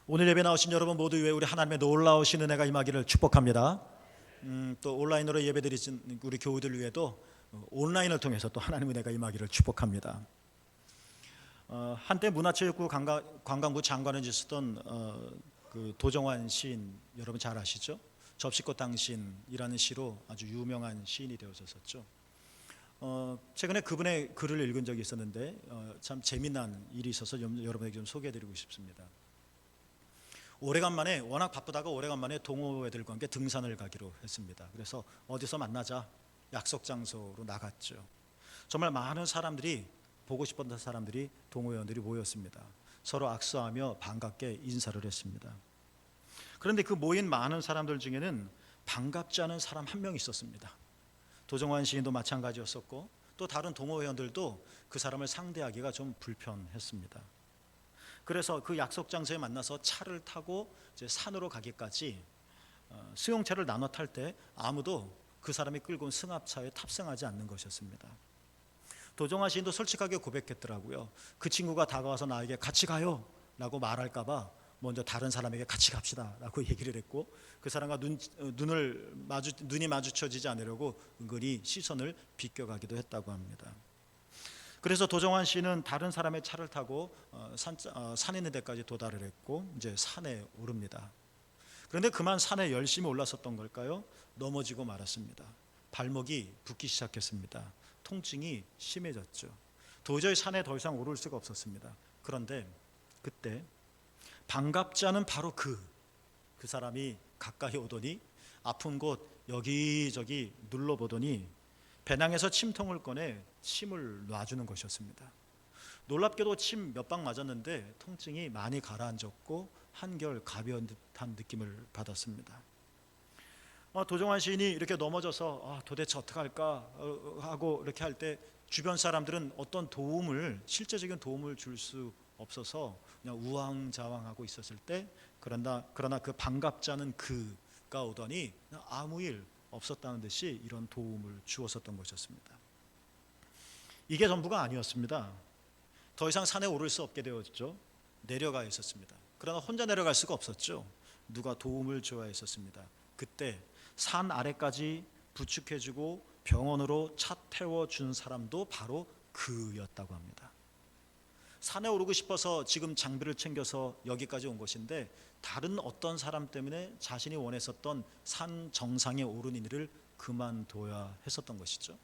오늘 예배 나오신 여러분 모두 위해 우리 하나님의 놀라우신 은혜가 임하기를 축복합니다. 또 온라인으로 예배드리신 우리 교우들 위해도 온라인을 통해서 또 하나님의 은혜가 임하기를 축복합니다. 한때 문화체육부 관광부 장관을 지냈던 그 도정환 시인 여러분 잘 아시죠? 접시꽃 당신이라는 시로 아주 유명한 시인이 되어졌었죠. 최근에 그분의 글을 읽은 적이 있었는데 참 재미난 일이 있어서 여러분에게 좀 소개해드리고 싶습니다. 오래간만에 워낙 바쁘다가 오래간만에 동호회들과 함께 등산을 가기로 했습니다. 그래서 어디서 만나자 약속 장소로 나갔죠. 정말 많은 사람들이 보고 싶었던 사람들이 동호회원들이 모였습니다. 서로 악수하며 반갑게 인사를 했습니다. 그런데 그 모인 많은 사람들 중에는 반갑지 않은 사람 한 명 있었습니다. 도정환 시인도 마찬가지였었고 또 다른 동호회원들도 그 사람을 상대하기가 좀 불편했습니다. 그래서 그 약속 장소에 만나서 차를 타고 이제 산으로 가기까지 수용차를 나눠 탈 때 아무도 그 사람이 끌고 온 승합차에 탑승하지 않는 것이었습니다. 도정환 시인도 솔직하게 고백했더라고요. 그 친구가 다가와서 나에게 같이 가요 라고 말할까 봐 먼저 다른 사람에게 같이 갑시다 라고 얘기를 했고, 그 사람과 눈이 마주쳐지지 않으려고 은근히 시선을 비껴가기도 했다고 합니다. 그래서 도정환 씨는 다른 사람의 차를 타고 산에 있는 데까지 도달을 했고 이제 산에 오릅니다. 그런데 그만 산에 열심히 올랐었던 걸까요? 넘어지고 말았습니다. 발목이 붓기 시작했습니다. 통증이 심해졌죠. 도저히 산에 더 이상 오를 수가 없었습니다. 그런데 그때 반갑지 않은 바로 그 사람이 가까이 오더니 아픈 곳 여기저기 눌러보더니 배낭에서 침통을 꺼내 침을 놔주는 것이었습니다. 놀랍게도 침 몇 방 맞았는데 통증이 많이 가라앉았고 한결 가벼운 듯한 느낌을 받았습니다. 도정환 시인이 이렇게 넘어져서 도대체 어떡할까 하고 이렇게 할 때 주변 사람들은 어떤 실제적인 도움을 줄 수 없어서 그냥 우왕좌왕하고 있었을 때 그러나 그 반갑지 않은 그가 오더니 아무 일 없었다는 듯이 이런 도움을 주었었던 것이었습니다. 이게 전부가 아니었습니다. 더 이상 산에 오를 수 없게 되었죠. 내려가 있었습니다. 그러나 혼자 내려갈 수가 없었죠. 누가 도움을 줘야 했었습니다. 그때 산 아래까지 부축해주고 병원으로 차 태워준 사람도 바로 그였다고 합니다. 산에 오르고 싶어서 지금 장비를 챙겨서 여기까지 온 것인데 다른 어떤 사람 때문에 자신이 원했었던 산 정상에 오르는 일을 그만둬야 했었던 것이죠.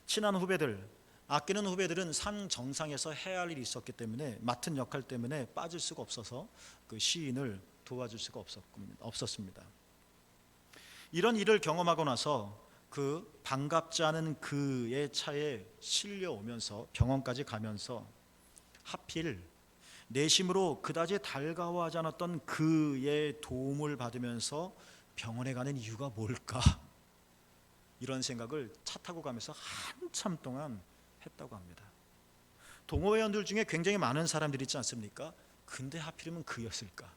친한 후배들, 아끼는 후배들은 산 정상에서 해야 할 일이 있었기 때문에 맡은 역할 때문에 빠질 수가 없어서 그 시인을 도와줄 수가 없었습니다. 이런 일을 경험하고 나서 그 반갑지 않은 그의 차에 실려오면서 병원까지 가면서 하필 내심으로 그다지 달가워하지 않았던 그의 도움을 받으면서 병원에 가는 이유가 뭘까? 이런 생각을 차 타고 가면서 한참 동안 했다고 합니다. 동호회원들 중에 굉장히 많은 사람들이 있지 않습니까? 근데 하필이면 그였을까?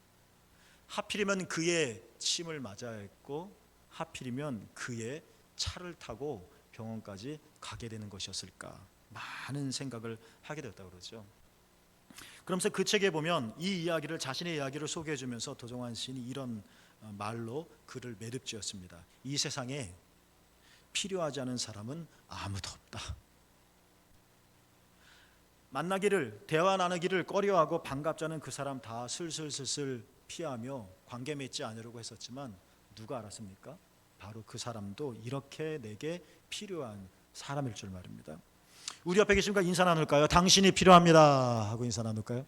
하필이면 그의 침을 맞아야 했고 하필이면 그의 차를 타고 병원까지 가게 되는 것이었을까? 많은 생각을 하게 되었다고 그러죠. 그러면서 그 책에 보면 자신의 이야기를 소개해 주면서 도정환 시인이 이런 말로 글을 매듭지었습니다. 이 세상에 필요하지 않은 사람은 아무도 없다. 대화 나누기를 꺼려하고 반갑지 않은 그 사람 다 슬슬 피하며 관계 맺지 않으려고 했었지만 누가 알았습니까? 바로 그 사람도 이렇게 내게 필요한 사람일 줄 말입니다. 우리 옆에 계신 분과 인사 나눌까요? 당신이 필요합니다 하고 인사 나눌까요?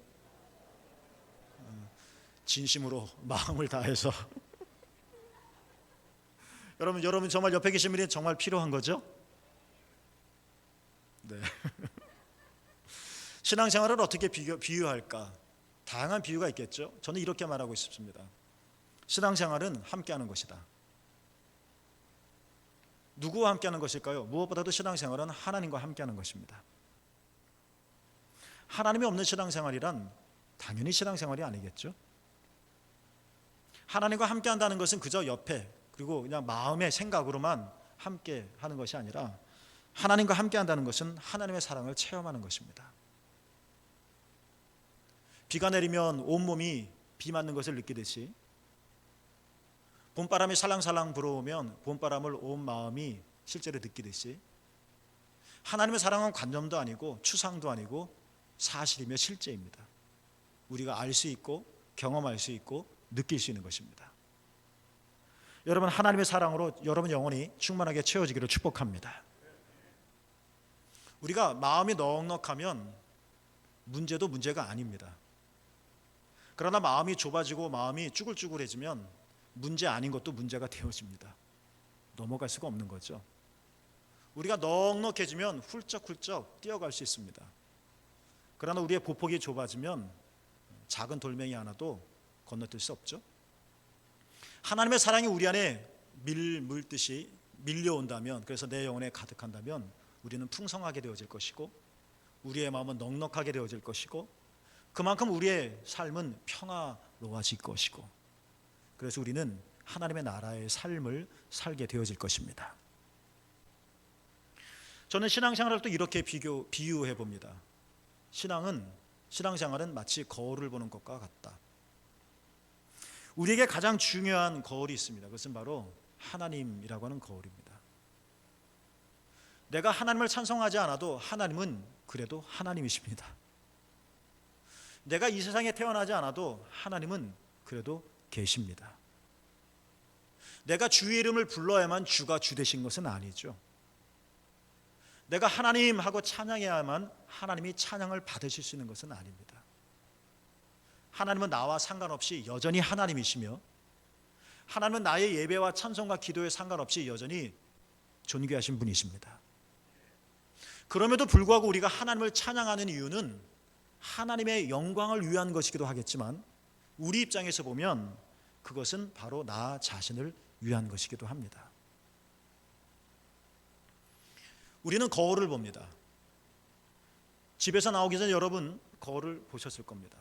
진심으로 마음을 다해서 여러분 정말 옆에 계신 분이 정말 필요한 거죠? 네. 신앙생활을 어떻게 비유할까? 다양한 비유가 있겠죠. 저는 이렇게 말하고 싶습니다. 신앙생활은 함께하는 것이다. 누구와 함께하는 것일까요? 무엇보다도 신앙생활은 하나님과 함께하는 것입니다. 하나님이 없는 신앙생활이란 당연히 신앙생활이 아니겠죠. 하나님과 함께한다는 것은 그저 옆에 그리고 그냥 마음의 생각으로만 함께하는 것이 아니라 하나님과 함께한다는 것은 하나님의 사랑을 체험하는 것입니다. 비가 내리면 온몸이 비 맞는 것을 느끼듯이 봄바람이 살랑살랑 불어오면 봄바람을 온 마음이 실제로 느끼듯이 하나님의 사랑은 관념도 아니고 추상도 아니고 사실이며 실제입니다. 우리가 알 수 있고 경험할 수 있고 느낄 수 있는 것입니다. 여러분, 하나님의 사랑으로 여러분 영혼이 충만하게 채워지기를 축복합니다. 우리가 마음이 넉넉하면 문제도 문제가 아닙니다. 그러나 마음이 좁아지고 마음이 쭈글쭈글해지면 문제 아닌 것도 문제가 되어집니다. 넘어갈 수가 없는 거죠. 우리가 넉넉해지면 훌쩍훌쩍 뛰어갈 수 있습니다. 그러나 우리의 보폭이 좁아지면 작은 돌멩이 하나도 건너뛸 수 없죠. 하나님의 사랑이 우리 안에 물듯이 밀려온다면, 그래서 내 영혼에 가득한다면 우리는 풍성하게 되어질 것이고 우리의 마음은 넉넉하게 되어질 것이고 그만큼 우리의 삶은 평화로워질 것이고, 그래서 우리는 하나님의 나라의 삶을 살게 되어질 것입니다. 저는 신앙생활을 또 이렇게 비유해 봅니다. 신앙생활은 마치 거울을 보는 것과 같다. 우리에게 가장 중요한 거울이 있습니다. 그것은 바로 하나님이라고 하는 거울입니다. 내가 하나님을 찬송하지 않아도 하나님은 그래도 하나님이십니다. 내가 이 세상에 태어나지 않아도 하나님은 그래도 계십니다. 내가 주의 이름을 불러야만 주가 주 되신 것은 아니죠. 내가 하나님 하고 찬양해야만 하나님이 찬양을 받으실 수 있는 것은 아닙니다. 하나님은 나와 상관없이 여전히 하나님이시며, 하나님은 나의 예배와 찬송과 기도에 상관없이 여전히 존귀하신 분이십니다. 그럼에도 불구하고 우리가 하나님을 찬양하는 이유는 하나님의 영광을 위한 것이기도 하겠지만, 우리 입장에서 보면 그것은 바로 나 자신을 위한 것이기도 합니다. 우리는 거울을 봅니다. 집에서 나오기 전에 여러분 거울을 보셨을 겁니다.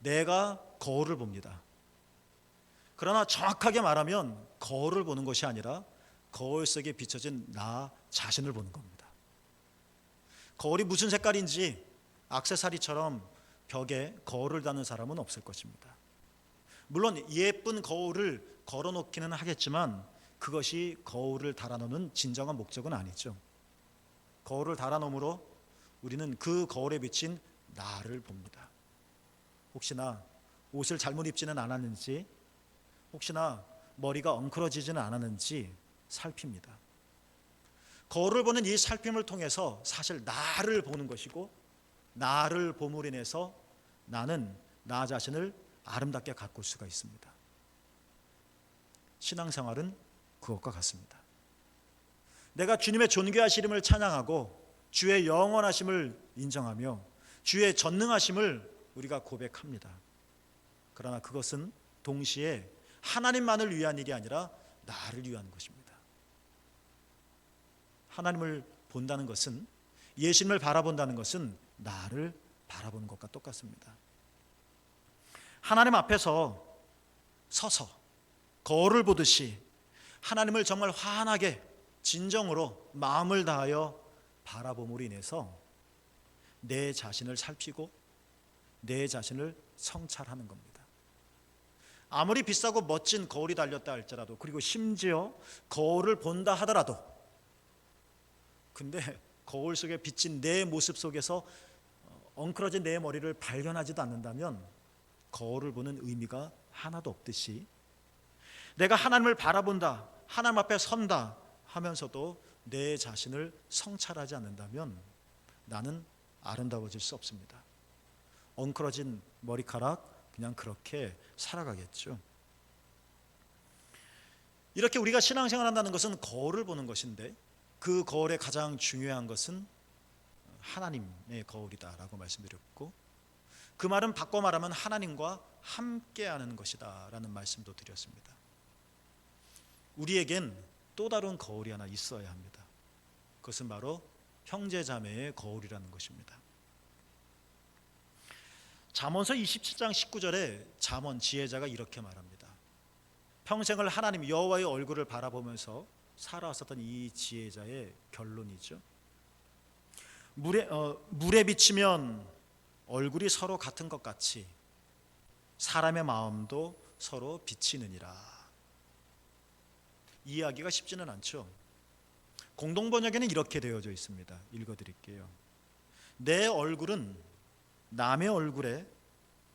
내가 거울을 봅니다. 그러나 정확하게 말하면 거울을 보는 것이 아니라 거울 속에 비춰진 나 자신을 보는 겁니다. 거울이 무슨 색깔인지 액세서리처럼 벽에 거울을 다는 사람은 없을 것입니다. 물론 예쁜 거울을 걸어놓기는 하겠지만 그것이 거울을 달아놓는 진정한 목적은 아니죠. 거울을 달아놓음으로 우리는 그 거울에 비친 나를 봅니다. 혹시나 옷을 잘못 입지는 않았는지, 혹시나 머리가 엉클어지지는 않았는지 살핍니다. 거울을 보는 이 살핌을 통해서 사실 나를 보는 것이고, 나를 봄으로 인해서 나는 나 자신을 아름답게 가꿀 수가 있습니다. 신앙생활은 그것과 같습니다. 내가 주님의 존귀하심을 찬양하고 주의 영원하심을 인정하며 주의 전능하심을 우리가 고백합니다. 그러나 그것은 동시에 하나님만을 위한 일이 아니라 나를 위한 것입니다. 하나님을 본다는 것은, 예수님을 바라본다는 것은 나를 바라보는 것과 똑같습니다. 하나님 앞에서 서서 거울을 보듯이 하나님을 정말 환하게 진정으로 마음을 다하여 바라봄으로 인해서 내 자신을 살피고 내 자신을 성찰하는 겁니다. 아무리 비싸고 멋진 거울이 달렸다 할지라도, 그리고 심지어 거울을 본다 하더라도, 근데 거울 속에 비친 내 모습 속에서 엉클어진 내 머리를 발견하지도 않는다면 거울을 보는 의미가 하나도 없듯이, 내가 하나님을 바라본다, 하나님 앞에 선다 하면서도 내 자신을 성찰하지 않는다면 나는 아름다워질 수 없습니다. 엉클어진 머리카락 그냥 그렇게 살아가겠죠. 이렇게 우리가 신앙생활 한다는 것은 거울을 보는 것인데, 그 거울의 가장 중요한 것은 하나님의 거울이다라고 말씀드렸고, 그 말은 바꿔 말하면 하나님과 함께하는 것이다 라는 말씀도 드렸습니다. 우리에겐 또 다른 거울이 하나 있어야 합니다. 그것은 바로 형제자매의 거울이라는 것입니다. 잠언서 27장 19절에 잠언 지혜자가 이렇게 말합니다. 평생을 하나님 여호와의 얼굴을 바라보면서 살아왔었던 이 지혜자의 결론이죠. 물에 비치면 얼굴이 서로 같은 것 같이 사람의 마음도 서로 비치느니라. 이해하기가 쉽지는 않죠. 공동번역에는 이렇게 되어져 있습니다. 읽어드릴게요. 내 얼굴은 남의 얼굴에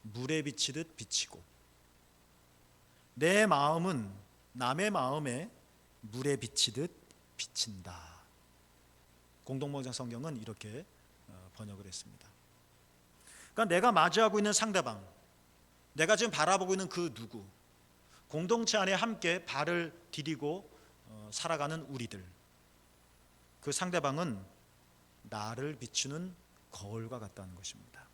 물에 비치듯 비치고 내 마음은 남의 마음에 물에 비치듯 비친다. 공동번역 성경은 이렇게 번역을 했습니다. 그러니까 내가 마주하고 있는 상대방, 내가 지금 바라보고 있는 그 누구, 공동체 안에 함께 발을 디디고 살아가는 우리들, 그 상대방은 나를 비추는 거울과 같다는 것입니다.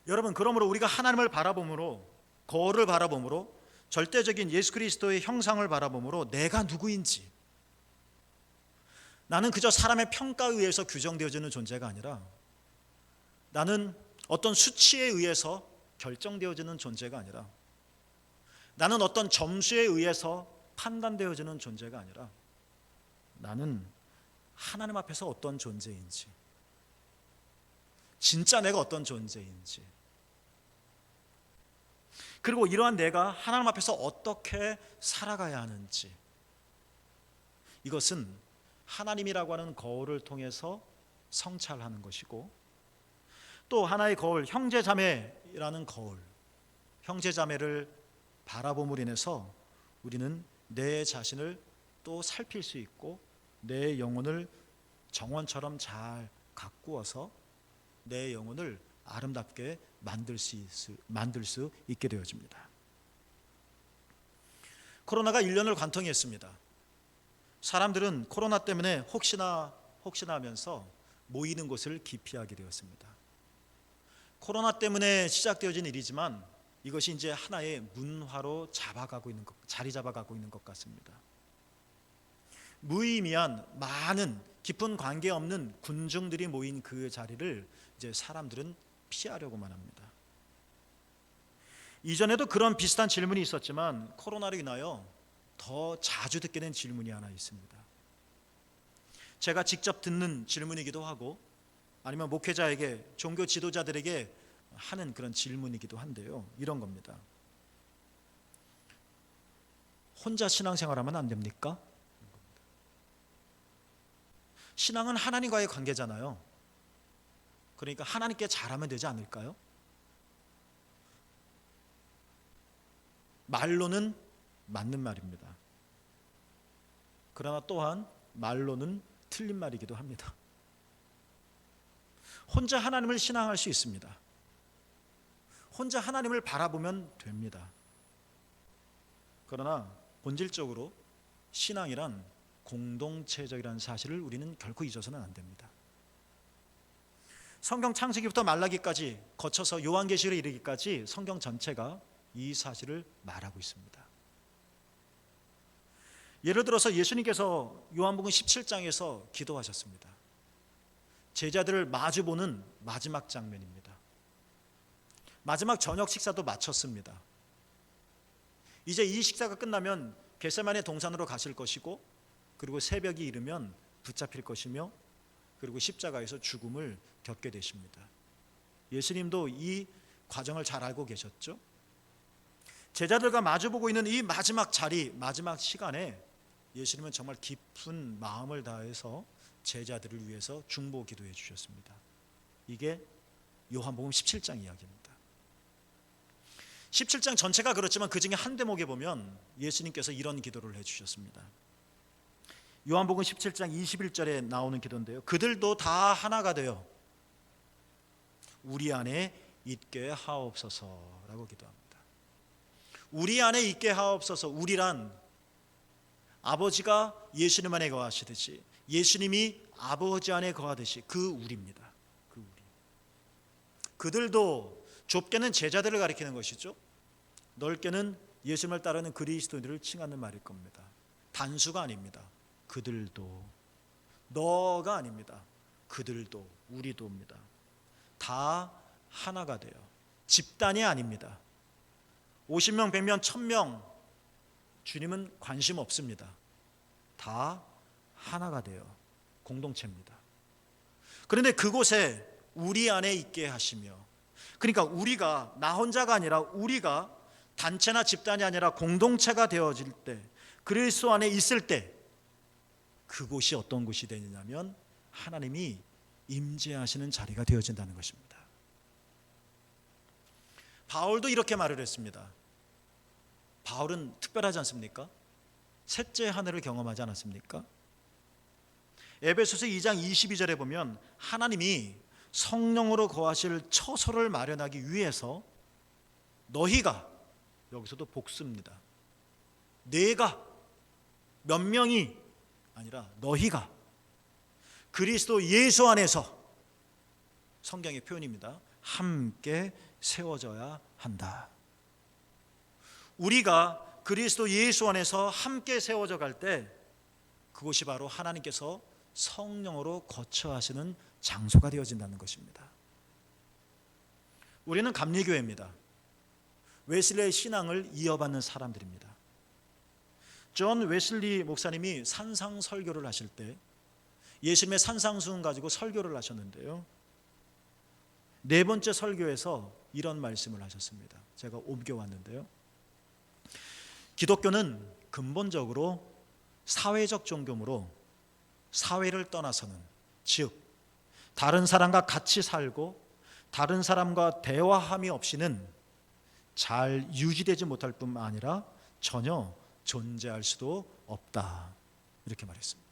여러분, 그러므로 우리가 하나님을 바라봄으로, 거울을 바라봄으로, 절대적인 예수 그리스도의 형상을 바라봄으로 내가 누구인지, 나는 그저 사람의 평가에 의해서 규정되어지는 존재가 아니라 나는 어떤 수치에 의해서 결정되어지는 존재가 아니라 나는 어떤 점수에 의해서 판단되어지는 존재가 아니라 나는 하나님 앞에서 어떤 존재인지, 진짜 내가 어떤 존재인지, 그리고 이러한 내가 하나님 앞에서 어떻게 살아가야 하는지, 이것은 하나님이라고 하는 거울을 통해서 성찰하는 것이고, 또 하나의 거울, 형제자매라는 거울, 형제자매를 바라봄으로 인해서 우리는 내 자신을 또 살필 수 있고 내 영혼을 정원처럼 잘 가꾸어서 내 영혼을 아름답게 만들 수 있게 되어집니다. 코로나가 1년을 관통히 했습니다. 사람들은 코로나 때문에 혹시나 하면서 모이는 곳을 기피하게 되었습니다. 코로나 때문에 시작되어진 일이지만 이것이 이제 하나의 문화로 자리 잡아가고 있는 것 같습니다. 무의미한 많은 깊은 관계 없는 군중들이 모인 그 자리를 이제 사람들은 피하려고만 합니다. 이전에도 그런 비슷한 질문이 있었지만 코로나로 인하여 더 자주 듣게 된 질문이 하나 있습니다. 제가 직접 듣는 질문이기도 하고 아니면 목회자에게, 종교 지도자들에게 하는 그런 질문이기도 한데요, 이런 겁니다. 혼자 신앙생활하면 안 됩니까? 신앙은 하나님과의 관계잖아요. 그러니까 하나님께 잘하면 되지 않을까요? 말로는 맞는 말입니다. 그러나 또한 말로는 틀린 말이기도 합니다. 혼자 하나님을 신앙할 수 있습니다. 혼자 하나님을 바라보면 됩니다. 그러나 본질적으로 신앙이란 공동체적이라는 사실을 우리는 결코 잊어서는 안 됩니다. 성경 창세기부터 말라기까지 거쳐서 요한계시록에 이르기까지 성경 전체가 이 사실을 말하고 있습니다. 예를 들어서 예수님께서 요한복음 17장에서 기도하셨습니다. 제자들을 마주보는 마지막 장면입니다. 마지막 저녁 식사도 마쳤습니다. 이제 이 식사가 끝나면 겟세마네 동산으로 가실 것이고, 그리고 새벽이 이르면 붙잡힐 것이며, 그리고 십자가에서 죽음을 겪게 되십니다. 예수님도 이 과정을 잘 알고 계셨죠. 제자들과 마주보고 있는 이 마지막 자리, 마지막 시간에 예수님은 정말 깊은 마음을 다해서 제자들을 위해서 중보 기도해 주셨습니다. 이게 요한복음 17장 이야기입니다. 17장 전체가 그렇지만 그 중에 한 대목에 보면 예수님께서 이런 기도를 해주셨습니다. 요한복음 17장 21절에 나오는 기도인데요, 그들도 다 하나가 되어 우리 안에 있게 하옵소서라고 기도합니다. 우리 안에 있게 하옵소서. 우리란 아버지가 예수님 안에 거하시듯이 예수님이 아버지 안에 거하듯이 그 우리입니다. 그 우리. 그들도 좁게는 제자들을 가리키는 것이죠. 넓게는 예수님을 따르는 그리스도인들을 칭하는 말일 겁니다. 단수가 아닙니다. 그들도. 너가 아닙니다. 그들도, 우리도입니다. 다 하나가 돼요. 집단이 아닙니다. 50명, 100명, 1000명 주님은 관심 없습니다. 다 하나가 돼요. 공동체입니다. 그런데 그곳에 우리 안에 있게 하시며 그러니까 우리가 나 혼자가 아니라 우리가 단체나 집단이 아니라 공동체가 되어질 때, 그리스도 안에 있을 때 그곳이 어떤 곳이 되느냐면 하나님이 임재하시는 자리가 되어진다는 것입니다. 바울도 이렇게 말을 했습니다. 바울은 특별하지 않습니까? 셋째 하늘을 경험하지 않았습니까? 에베소서 2장 22절에 보면 하나님이 성령으로 거하실 처소를 마련하기 위해서 너희가, 여기서도 복수입니다. 내가, 몇 명이 아니라 너희가 그리스도 예수 안에서, 성경의 표현입니다, 함께 세워져야 한다. 우리가 그리스도 예수 안에서 함께 세워져 갈 때 그곳이 바로 하나님께서 성령으로 거처하시는 장소가 되어진다는 것입니다. 우리는 감리교회입니다. 웨슬리의 신앙을 이어받는 사람들입니다. 존 웨슬리 목사님이 산상 설교를 하실 때 예수님의 산상수훈 가지고 설교를 하셨는데요, 네 번째 설교에서 이런 말씀을 하셨습니다. 제가 옮겨왔는데요, 기독교는 근본적으로 사회적 종교므로 사회를 떠나서는, 즉 다른 사람과 같이 살고 다른 사람과 대화함이 없이는 잘 유지되지 못할 뿐만 아니라 전혀 존재할 수도 없다, 이렇게 말했습니다.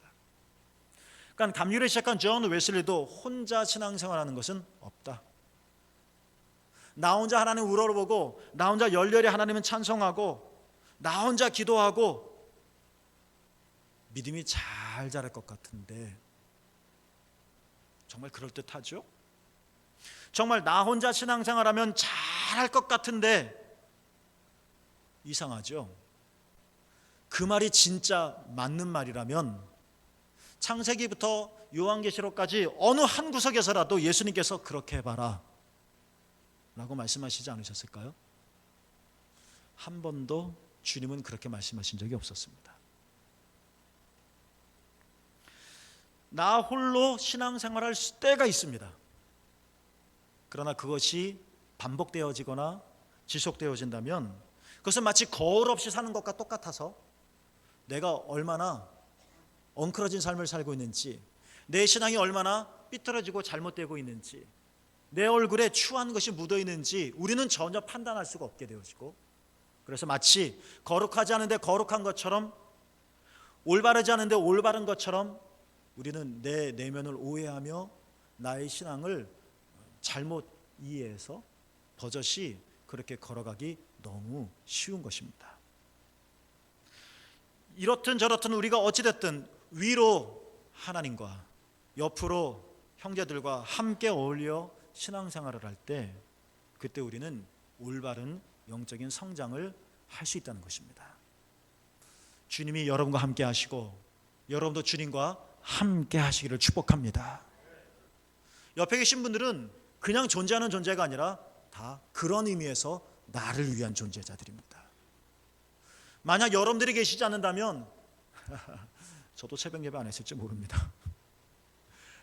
그러니까 감리교를 시작한 존 웨슬리도 혼자 신앙생활하는 것은 없다. 나 혼자 하나님 우러러보고 나 혼자 열렬히 하나님은 찬송하고 나 혼자 기도하고 믿음이 잘 자랄 것 같은데 정말 그럴듯하죠? 정말 나 혼자 신앙생활하면 잘할 것 같은데 이상하죠? 그 말이 진짜 맞는 말이라면 창세기부터 요한계시록까지 어느 한 구석에서라도 예수님께서 그렇게 해봐라 라고 말씀하시지 않으셨을까요? 한 번도 주님은 그렇게 말씀하신 적이 없었습니다. 나 홀로 신앙생활할 때가 있습니다. 그러나 그것이 반복되어지거나 지속되어진다면 그것은 마치 거울 없이 사는 것과 똑같아서 내가 얼마나 엉클어진 삶을 살고 있는지, 내 신앙이 얼마나 삐뚤어지고 잘못되고 있는지, 내 얼굴에 추한 것이 묻어 있는지 우리는 전혀 판단할 수가 없게 되어지고, 그래서 마치 거룩하지 않은데 거룩한 것처럼, 올바르지 않은데 올바른 것처럼 우리는 내 내면을 오해하며 나의 신앙을 잘못 이해해서 버젓이 그렇게 걸어가기 너무 쉬운 것입니다. 이렇든 저렇든 우리가 어찌됐든 위로 하나님과 옆으로 형제들과 함께 어울려 신앙생활을 할 때 그때 우리는 올바른 영적인 성장을 할 수 있다는 것입니다. 주님이 여러분과 함께 하시고 여러분도 주님과 함께 하시기를 축복합니다. 옆에 계신 분들은 그냥 존재하는 존재가 아니라 다 그런 의미에서 나를 위한 존재자들입니다. 만약 여러분들이 계시지 않는다면 저도 새벽 예배 안 했을지 모릅니다.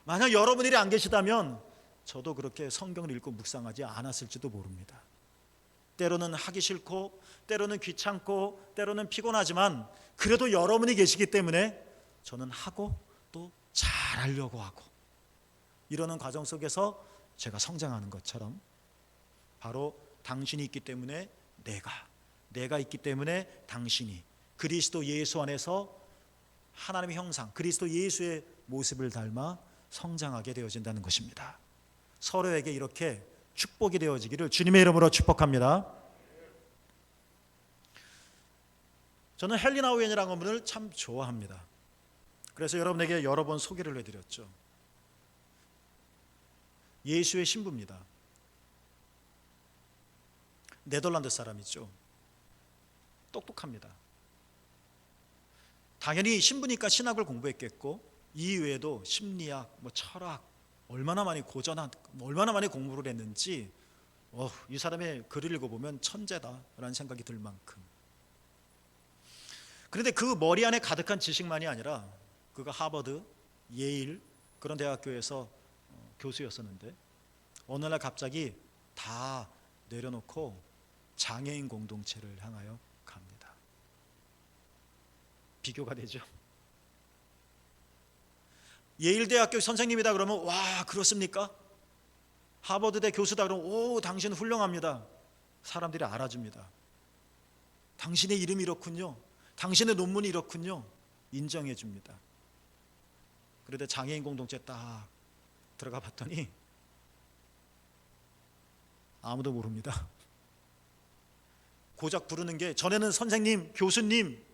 만약 여러분들이 안 계시다면 저도 그렇게 성경을 읽고 묵상하지 않았을지도 모릅니다. 때로는 하기 싫고 때로는 귀찮고 때로는 피곤하지만 그래도 여러분이 계시기 때문에 저는 하고 또 잘하려고 하고 이러는 과정 속에서 제가 성장하는 것처럼 바로 당신이 있기 때문에 내가 있기 때문에 당신이 그리스도 예수 안에서 하나님의 형상, 그리스도 예수의 모습을 닮아 성장하게 되어진다는 것입니다. 서로에게 이렇게 축복이 되어지기를 주님의 이름으로 축복합니다. 저는 헬리나 우엔이라는 분을 참 좋아합니다. 그래서 여러분에게 여러 번 소개를 해드렸죠. 예수의 신부입니다. 네덜란드 사람이죠. 똑똑합니다. 당연히 신부니까 신학을 공부했겠고 이외에도 심리학, 철학 얼마나 많이 얼마나 많이 공부를 했는지 이 사람의 글을 읽어보면 천재다라는 생각이 들 만큼. 그런데 그 머리 안에 가득한 지식만이 아니라 그가 하버드, 예일 그런 대학교에서 교수였었는데 어느 날 갑자기 다 내려놓고 장애인 공동체를 향하여 갑니다. 비교가 되죠. 예일대학교 선생님이다 그러면 와 그렇습니까? 하버드대 교수다 그러면 오 당신 훌륭합니다. 사람들이 알아줍니다. 당신의 이름이 이렇군요. 당신의 논문이 이렇군요. 인정해 줍니다. 그런데 장애인 공동체 딱 들어가 봤더니 아무도 모릅니다. 고작 부르는 게 전에는 선생님, 교수님,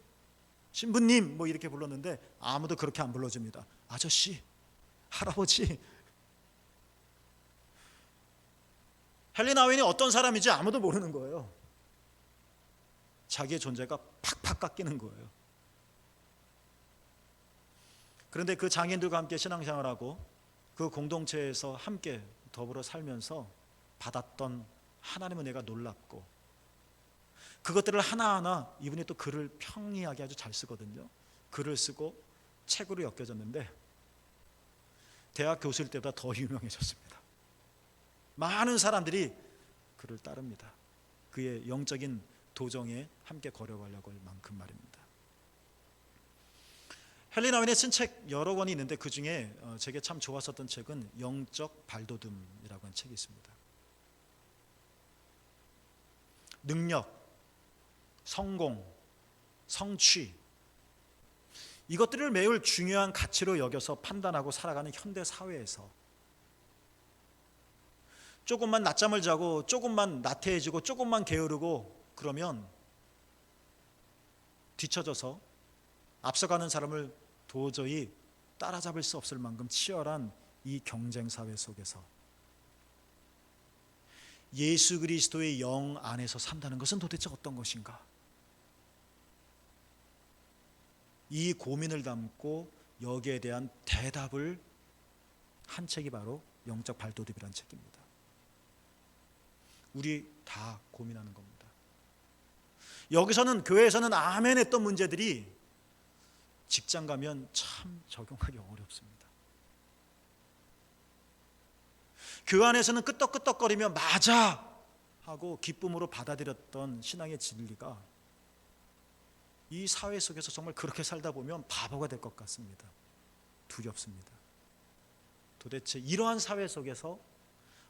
신부님 뭐 이렇게 불렀는데 아무도 그렇게 안 불러줍니다. 아저씨, 할아버지. 헨리 나윈이 어떤 사람인지 아무도 모르는 거예요. 자기의 존재가 팍팍 깎이는 거예요. 그런데 그 장애인들과 함께 신앙생활하고 그 공동체에서 함께 더불어 살면서 받았던 하나님의 은혜가 놀랍고, 그것들을 하나하나 이분이 또 글을 평이하게 아주 잘 쓰거든요. 글을 쓰고 책으로 엮여졌는데 대학 교수일 때보다 더 유명해졌습니다. 많은 사람들이 그를 따릅니다. 그의 영적인 도정에 함께 걸어가려고 할 만큼 말입니다. 헨리 나윈의 쓴 책 여러 권이 있는데 그 중에 제게 참 좋았었던 책은 영적 발돋움이라고 하는 책이 있습니다. 능력, 성공, 성취, 이것들을 매우 중요한 가치로 여겨서 판단하고 살아가는 현대 사회에서 조금만 낮잠을 자고 조금만 나태해지고 조금만 게으르고 그러면 뒤처져서 앞서가는 사람을 도저히 따라잡을 수 없을 만큼 치열한 이 경쟁 사회 속에서 예수 그리스도의 영 안에서 산다는 것은 도대체 어떤 것인가? 이 고민을 담고 여기에 대한 대답을 한 책이 바로 영적 발돋움이라는 책입니다. 우리 다 고민하는 겁니다. 여기서는 교회에서는 아멘 했던 문제들이 직장 가면 참 적용하기 어렵습니다. 교회 안에서는 끄떡끄떡거리며 맞아 하고 기쁨으로 받아들였던 신앙의 진리가 이 사회 속에서 정말 그렇게 살다 보면 바보가 될 것 같습니다. 두렵습니다. 도대체 이러한 사회 속에서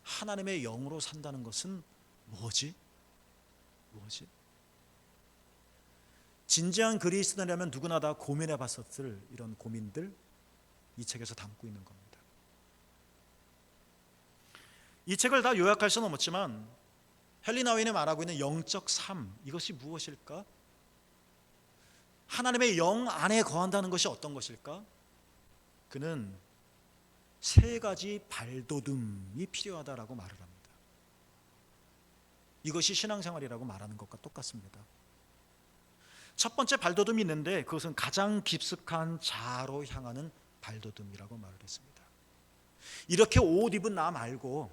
하나님의 영으로 산다는 것은 뭐지? 진지한 그리스도라면 누구나 다 고민해 봤었을 이런 고민들 이 책에서 담고 있는 겁니다. 이 책을 다 요약할 수는 없지만 헨리 나윈이 말하고 있는 영적 삶, 이것이 무엇일까? 하나님의 영 안에 거한다는 것이 어떤 것일까? 그는 세 가지 발돋움이 필요하다라고 말을 합니다. 이것이 신앙생활이라고 말하는 것과 똑같습니다. 첫 번째 발돋움이 있는데 그것은 가장 깊숙한 자아로 향하는 발돋움이라고 말을 했습니다. 이렇게 옷 입은 나 말고,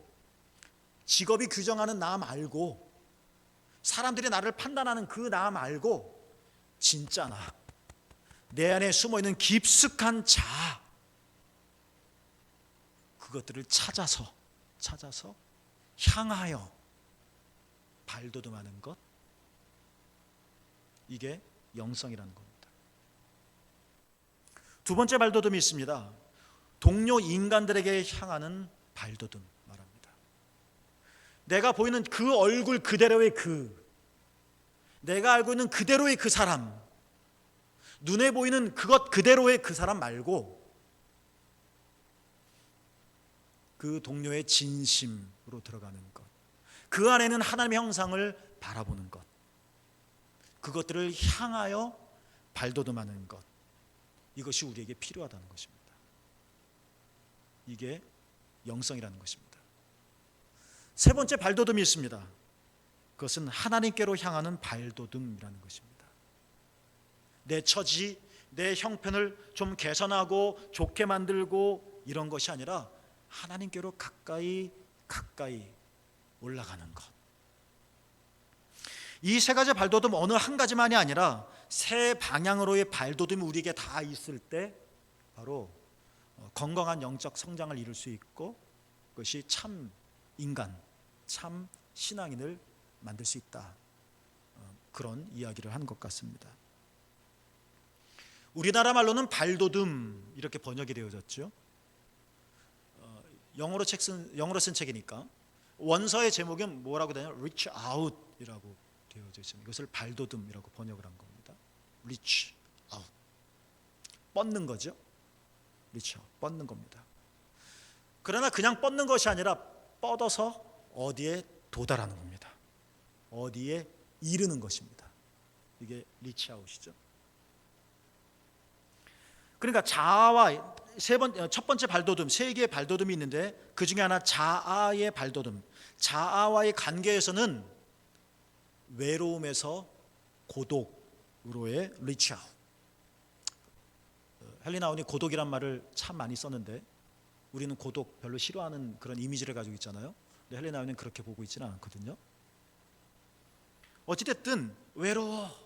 직업이 규정하는 나 말고, 사람들이 나를 판단하는 그 나 말고 진짜 나, 내 안에 숨어있는 깊숙한 자아, 그것들을 찾아서 향하여 발돋움하는 것, 이게 영성이라는 겁니다. 두 번째 발돋움이 있습니다. 동료 인간들에게 향하는 발돋움 말합니다. 내가 보이는 그 얼굴 그대로의 내가 알고 있는 그대로의 그 사람, 눈에 보이는 그것 그대로의 그 사람 말고 그 동료의 진심으로 들어가는 것, 그 안에는 하나님의 형상을 바라보는 것, 그것들을 향하여 발돋움하는 것, 이것이 우리에게 필요하다는 것입니다. 이게 영성이라는 것입니다. 세 번째 발돋움이 있습니다. 그것은 하나님께로 향하는 발돋움이라는 것입니다. 내 처지, 내 형편을 좀 개선하고 좋게 만들고 이런 것이 아니라 하나님께로 가까이 올라가는 것. 이 세 가지 발돋움 어느 한 가지만이 아니라 세 방향으로의 발돋움이 우리에게 다 있을 때 바로 건강한 영적 성장을 이룰 수 있고, 그것이 참 인간, 참 신앙인을 만들 수 있다. 그런 이야기를 한 것 같습니다. 우리나라 말로는 발돋움 이렇게 번역이 되어졌죠. 영어로 쓴 책이니까 원서의 제목은 뭐라고 되냐? reach out이라고 되어져 있습니다. 이것을 발돋움이라고 번역을 한 겁니다. reach out, 뻗는 거죠. reach out, 뻗는 겁니다. 그러나 그냥 뻗는 것이 아니라 뻗어서 어디에 도달하는 겁니다. 어디에 이르는 것입니다. 이게 reach out이죠. 그러니까 자아와 첫 번째 발돋움, 세 개의 발돋움이 있는데 그 중에 하나 자아의 발돋움. 자아와의 관계에서는 외로움에서 고독으로의 reach out. 헨리 나운이 고독이란 말을 참 많이 썼는데 우리는 고독 별로 싫어하는 그런 이미지를 가지고 있잖아요. 근데 헨리 나운은 그렇게 보고 있지는 않거든요. 어찌됐든 외로워.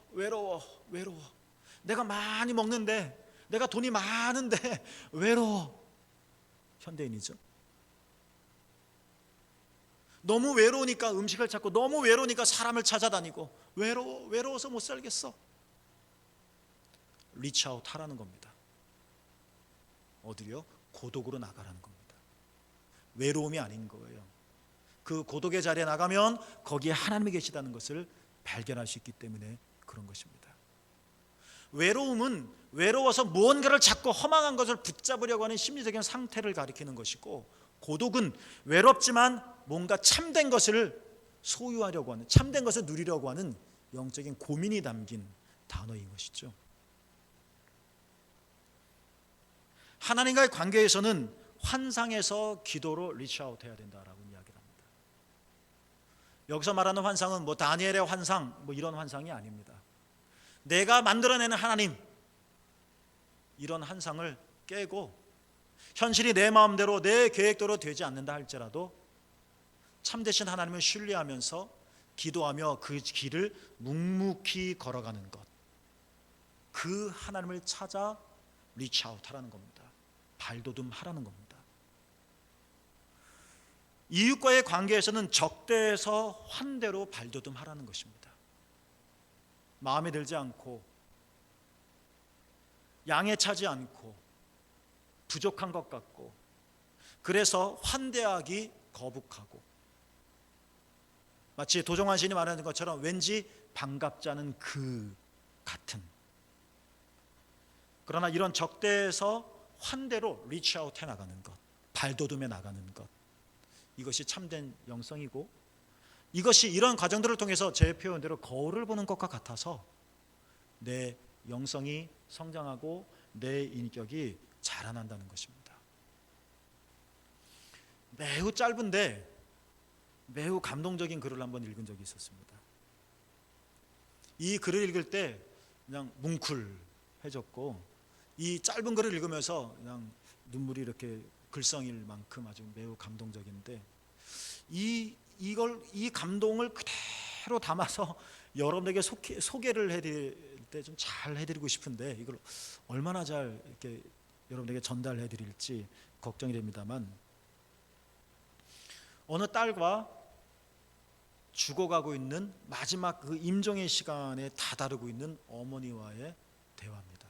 내가 많이 먹는데, 내가 돈이 많은데 외로워. 현대인이죠. 너무 외로우니까 음식을 찾고, 너무 외로우니까 사람을 찾아다니고, 외로워서 못 살겠어. 리치아웃 하라는 겁니다. 어디요? 고독으로 나가라는 겁니다. 외로움이 아닌 거예요. 그 고독의 자리에 나가면 거기에 하나님이 계시다는 것을 발견할 수 있기 때문에 그런 것입니다. 외로움은 외로워서 무언가를 찾고 허망한 것을 붙잡으려고 하는 심리적인 상태를 가리키는 것이고, 고독은 외롭지만 뭔가 참된 것을 소유하려고 하는, 참된 것을 누리려고 하는 영적인 고민이 담긴 단어인 것이죠. 하나님과의 관계에서는 환상에서 기도로 리치아웃 해야 된다라고 이야기를 합니다. 여기서 말하는 환상은 뭐 다니엘의 환상 뭐 이런 환상이 아닙니다. 내가 만들어내는 하나님, 이런 환상을 깨고 현실이 내 마음대로 내 계획대로 되지 않는다 할지라도 참되신 하나님을 신뢰하면서 기도하며 그 길을 묵묵히 걸어가는 것, 그 하나님을 찾아 리치아웃 하라는 겁니다. 발돋움 하라는 겁니다. 이웃과의 관계에서는 적대에서 환대로 발돋움 하라는 것입니다. 마음에 들지 않고 양에 차지 않고 부족한 것 같고, 그래서 환대하기 거북하고, 마치 도종환 시인이 말하는 것처럼 왠지 반갑지 않은 그 같은, 그러나 이런 적대에서 환대로 리치아웃 해 나가는 것, 발돋움해 나가는 것, 이것이 참된 영성이고, 이것이 이런 과정들을 통해서 제 표현대로 거울을 보는 것과 같아서 내 영성이 성장하고 내 인격이 자라난다는 것입니다. 매우 짧은데 매우 감동적인 글을 한번 읽은 적이 있었습니다. 이 글을 읽을 때 그냥 뭉클해졌고, 이 짧은 글을 읽으면서 그냥 눈물이 이렇게 글썽일 만큼 아주 매우 감동적인데, 이 감동을 그대로 담아서 여러분에게 소개를 해드릴 때 좀 잘 해드리고 싶은데 이걸 얼마나 잘 이렇게 여러분에게 전달해드릴지 걱정이 됩니다만, 어느 딸과 죽어가고 있는 마지막 그 임종의 시간에 다다르고 있는 어머니와의 대화입니다.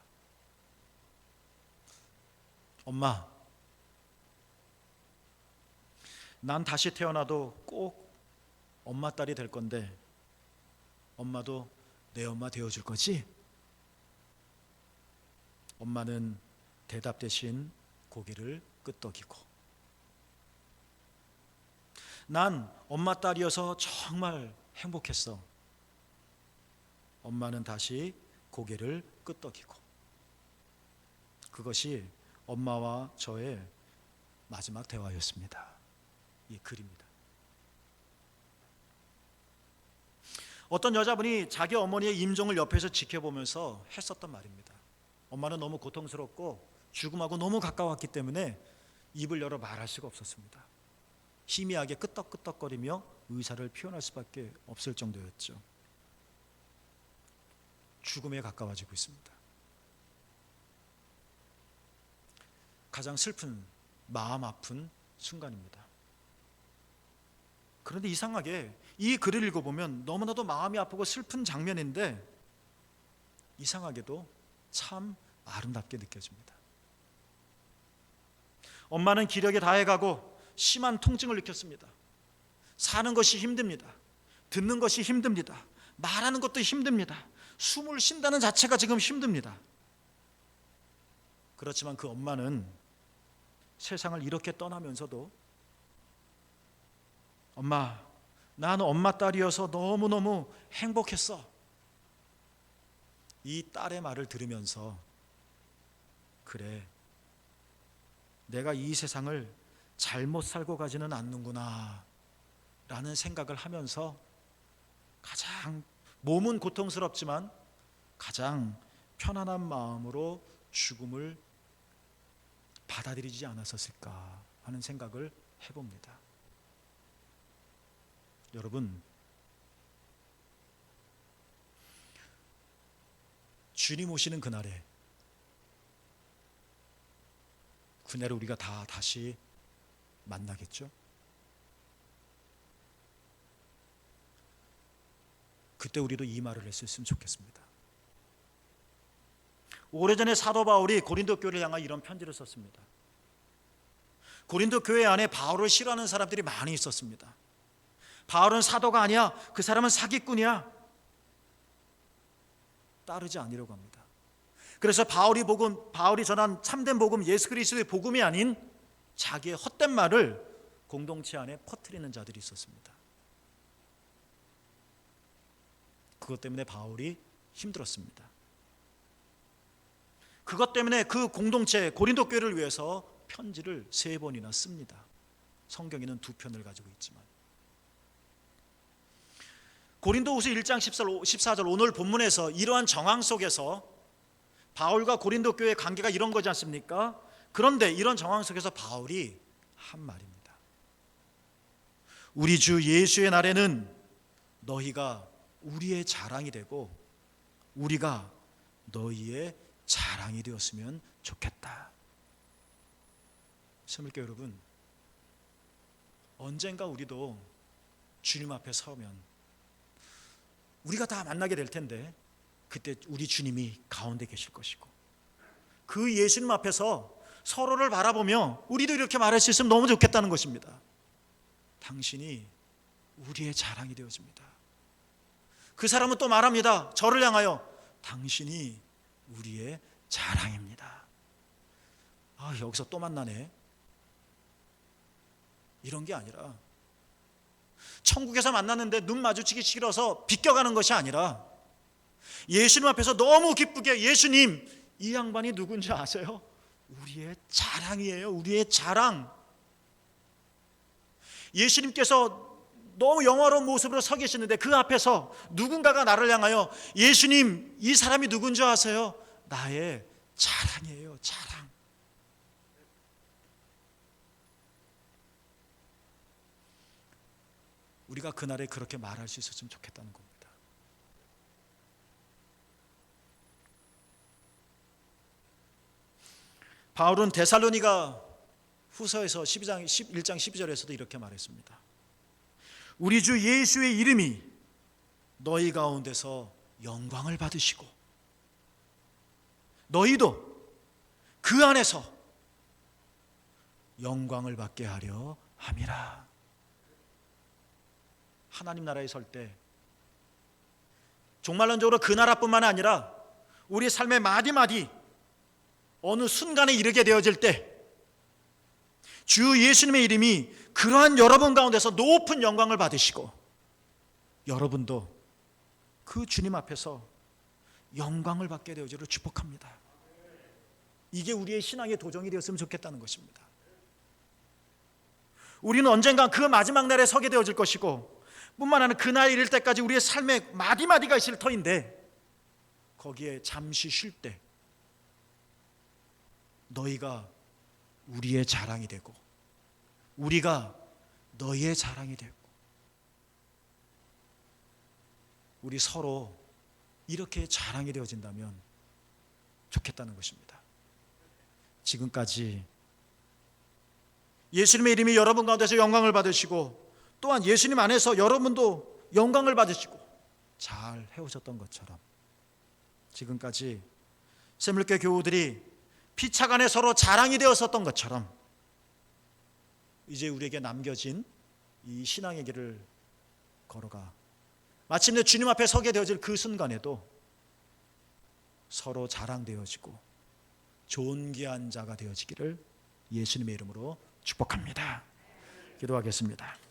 엄마, 난 다시 태어나도 꼭 엄마 딸이 될 건데 엄마도 내 엄마 되어줄 거지? 엄마는 대답 대신 고개를 끄덕이고, 난 엄마 딸이어서 정말 행복했어. 엄마는 다시 고개를 끄덕이고. 그것이 엄마와 저의 마지막 대화였습니다. 이 글입니다. 어떤 여자분이 자기 어머니의 임종을 옆에서 지켜보면서 했었던 말입니다. 엄마는 너무 고통스럽고 죽음하고 너무 가까웠기 때문에 입을 열어 말할 수가 없었습니다. 희미하게 끄떡끄떡거리며 의사를 표현할 수밖에 없을 정도였죠. 죽음에 가까워지고 있습니다. 가장 슬픈, 마음 아픈 순간입니다. 그런데 이상하게 이 글을 읽어보면 너무나도 마음이 아프고 슬픈 장면인데 이상하게도 참 아름답게 느껴집니다. 엄마는 기력에 다해가고 심한 통증을 느꼈습니다. 사는 것이 힘듭니다. 듣는 것이 힘듭니다. 말하는 것도 힘듭니다. 숨을 쉰다는 자체가 지금 힘듭니다. 그렇지만 그 엄마는 세상을 이렇게 떠나면서도 엄마, 나는 엄마 딸이어서 너무너무 행복했어. 이 딸의 말을 들으면서 그래, 내가 이 세상을 잘못 살고 가지는 않는구나 라는 생각을 하면서 가장 몸은 고통스럽지만 가장 편안한 마음으로 죽음을 받아들이지 않았었을까 하는 생각을 해봅니다. 여러분, 주님 오시는 그날에 그날을 우리가 다 다시 만나겠죠? 그때 우리도 이 말을 했으면 좋겠습니다. 오래전에 사도 바울이 고린도 교회를 향하여 이런 편지를 썼습니다. 고린도 교회 안에 바울을 싫어하는 사람들이 많이 있었습니다. 바울은 사도가 아니야, 그 사람은 사기꾼이야, 따르지 않으려고 합니다. 그래서 바울이 전한 참된 복음, 예수 그리스도의 복음이 아닌 자기의 헛된 말을 공동체 안에 퍼뜨리는 자들이 있었습니다. 그것 때문에 바울이 힘들었습니다. 그것 때문에 그 공동체 고린도 교회를 위해서 편지를 3번이나 씁니다. 성경에는 2편을 가지고 있지만 고린도후서 1장 14절 오늘 본문에서 이러한 정황 속에서 바울과 고린도 교회의 관계가 이런 거지 않습니까? 그런데 이런 정황 속에서 바울이 한 말입니다. 우리 주 예수의 날에는 너희가 우리의 자랑이 되고 우리가 너희의 자랑이 되었으면 좋겠다. 스물교 여러분, 언젠가 우리도 주님 앞에 서면 우리가 다 만나게 될 텐데 그때 우리 주님이 가운데 계실 것이고 그 예수님 앞에서 서로를 바라보며 우리도 이렇게 말할 수 있으면 너무 좋겠다는 것입니다. 당신이 우리의 자랑이 되어집니다. 그 사람은 또 말합니다. 저를 향하여 당신이 우리의 자랑입니다. 여기서 또 만나네. 이런 게 아니라 천국에서 만났는데 눈 마주치기 싫어서 비껴가는 것이 아니라 예수님 앞에서 너무 기쁘게 예수님, 이 양반이 누군지 아세요? 우리의 자랑이에요. 우리의 자랑. 예수님께서 너무 영화로운 모습으로 서 계시는데 그 앞에서 누군가가 나를 향하여 예수님, 이 사람이 누군지 아세요? 나의 자랑이에요. 자랑. 우리가 그날에 그렇게 말할 수 있었으면 좋겠다는 겁니다. 바울은 데살로니가 후서에서 1장 12절에서도 이렇게 말했습니다. 우리 주 예수의 이름이 너희 가운데서 영광을 받으시고 너희도 그 안에서 영광을 받게 하려 함이라. 하나님 나라에 설 때 종말론적으로 그 나라뿐만 아니라 우리 삶의 마디마디 어느 순간에 이르게 되어질 때 주 예수님의 이름이 그러한 여러분 가운데서 높은 영광을 받으시고 여러분도 그 주님 앞에서 영광을 받게 되어지를 축복합니다. 이게 우리의 신앙의 도전이 되었으면 좋겠다는 것입니다. 우리는 언젠가 그 마지막 날에 서게 되어질 것이고 뿐만 아니라 그날 이를 때까지 우리의 삶의 마디마디가 있을 터인데 거기에 잠시 쉴 때 너희가 우리의 자랑이 되고 우리가 너희의 자랑이 되고 우리 서로 이렇게 자랑이 되어진다면 좋겠다는 것입니다. 지금까지 예수님의 이름이 여러분 가운데서 영광을 받으시고 또한 예수님 안에서 여러분도 영광을 받으시고 잘 해오셨던 것처럼 지금까지 샘물교회 교우들이 피차간에 서로 자랑이 되었었던 것처럼 이제 우리에게 남겨진 이 신앙의 길을 걸어가 마침내 주님 앞에 서게 되어질 그 순간에도 서로 자랑되어지고 존귀한 자가 되어지기를 예수님의 이름으로 축복합니다. 기도하겠습니다.